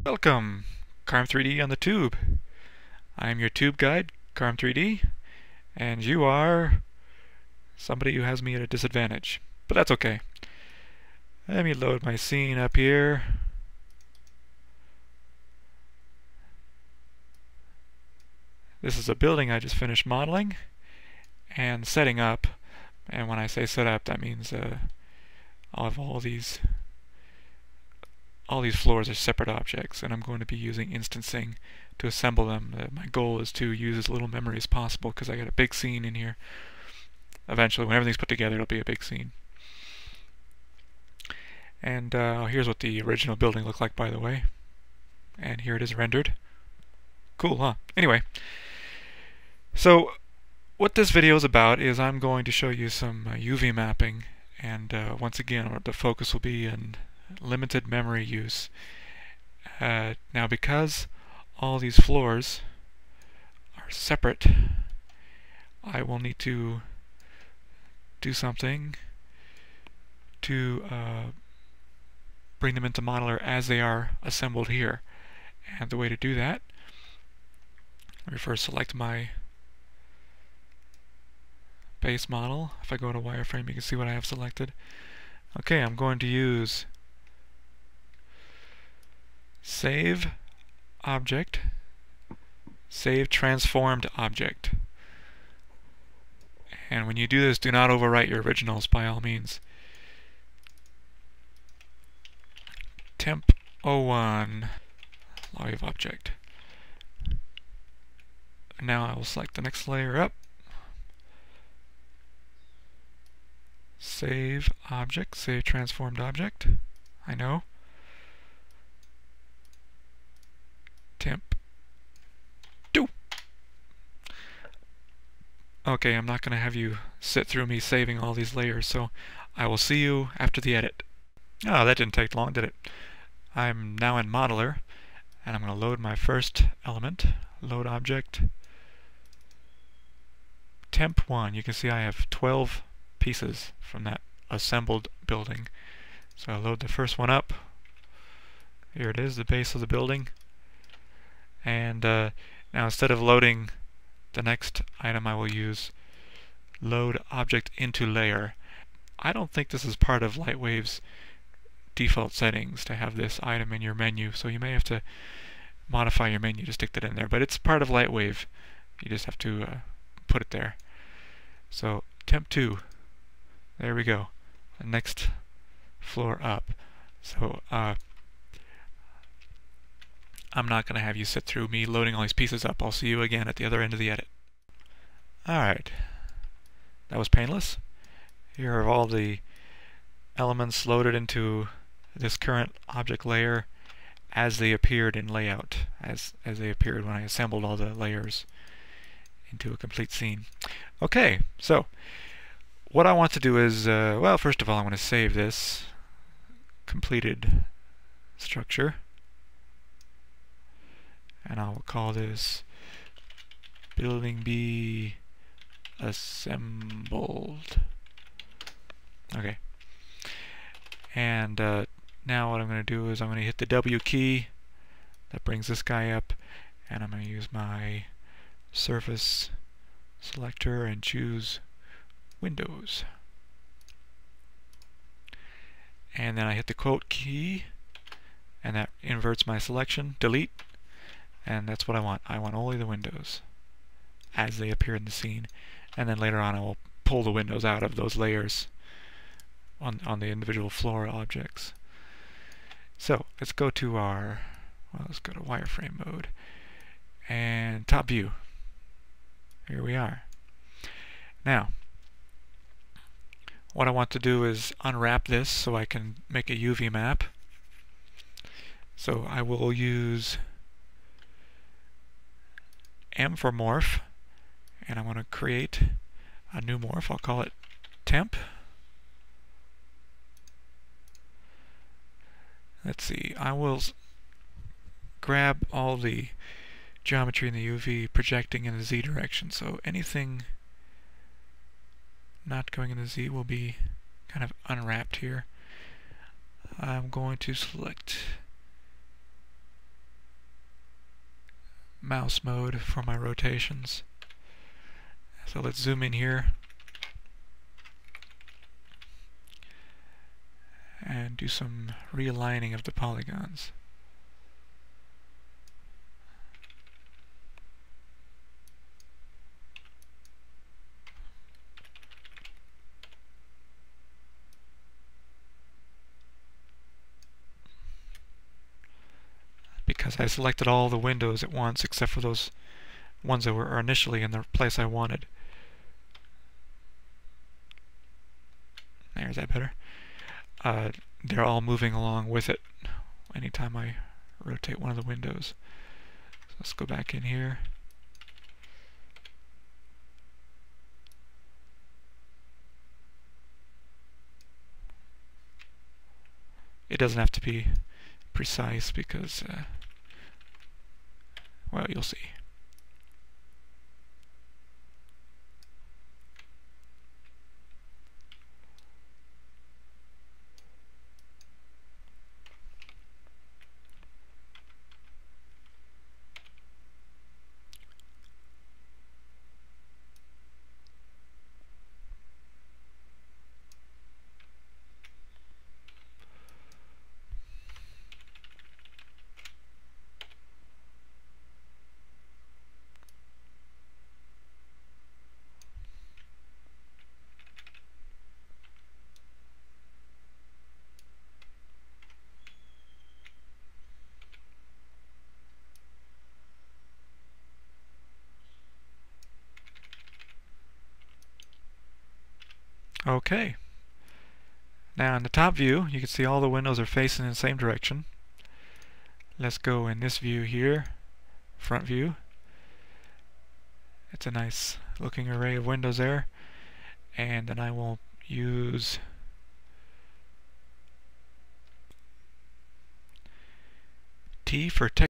Welcome, Carm3D on the tube. I am your tube guide, Carm3D, and you are somebody who has me at a disadvantage. But that's okay. Let me load my scene up here. This is a building I just finished modeling and setting up. And when I say set up, that means I'll have all these floors are separate objects, and I'm going to be using instancing to assemble them. My goal is to use as little memory as possible because I got a big scene in here. Eventually, when everything's put together, it'll be a big scene. And here's what the original building looked like, by the way. And here it is rendered. Cool, huh? Anyway, so what this video is about is I'm going to show you some UV mapping, and once again, the focus will be in limited memory use. Now, because all these floors are separate, I will need to do something to bring them into Modeler as they are assembled here. And the way to do that, let me first select my base model. If I go to wireframe, you can see what I have selected. Okay, I'm going to use Save Object, Save Transformed Object. And when you do this, do not overwrite your originals by all means. Temp01 Live Object. Now I will select the next layer up. Save Object, Save Transformed Object. I know. Temp 2. Okay, I'm not going to have you sit through me saving all these layers, so I will see you after the edit. Oh, that didn't take long, did it? I'm now in Modeler, and I'm going to load my first element. Load object. Temp 1. You can see I have 12 pieces from that assembled building. So I'll load the first one up. Here it is, the base of the building. And now instead of loading the next item, I will use load object into layer. I don't think this is part of Lightwave's default settings to have this item in your menu, so you may have to modify your menu to stick that in there, but it's part of Lightwave. You just have to put it there. So temp 2, there we go, the next floor up. So I'm not going to have you sit through me loading all these pieces up. I'll see you again at the other end of the edit. Alright, that was painless. Here are all the elements loaded into this current object layer as they appeared in layout, as they appeared when I assembled all the layers into a complete scene. Okay, so what I want to do is, well, first of all, I want to save this completed structure. And I will call this Building B Assembled. Okay. And now what I'm going to do is I'm going to hit the W key. That brings this guy up. And I'm going to use my surface selector and choose Windows. And then I hit the quote key. And that inverts my selection. Delete. And that's what I want. I want only the windows as they appear in the scene. And then later on I will pull the windows out of those layers on the individual floor objects. So let's go to our, well, let's go to wireframe mode. And top view. Here we are. Now, what I want to do is unwrap this so I can make a UV map. So I will use M for morph, and I'm going to create a new morph. I'll call it temp. Let's see, I will grab all the geometry in the UV projecting in the Z direction, so anything not going in the Z will be kind of unwrapped here. I'm going to select mouse mode for my rotations. So let's zoom in here and do some realigning of the polygons. Because I selected all the windows at once except for those ones that were initially in the place I wanted. There's that better. They're all moving along with it anytime I rotate one of the windows. So let's go back in here. It doesn't have to be precise because, well, you'll see. Okay. Now in the top view, you can see all the windows are facing in the same direction. Let's go in this view here, front view. It's a nice looking array of windows there. And then I will use T for text.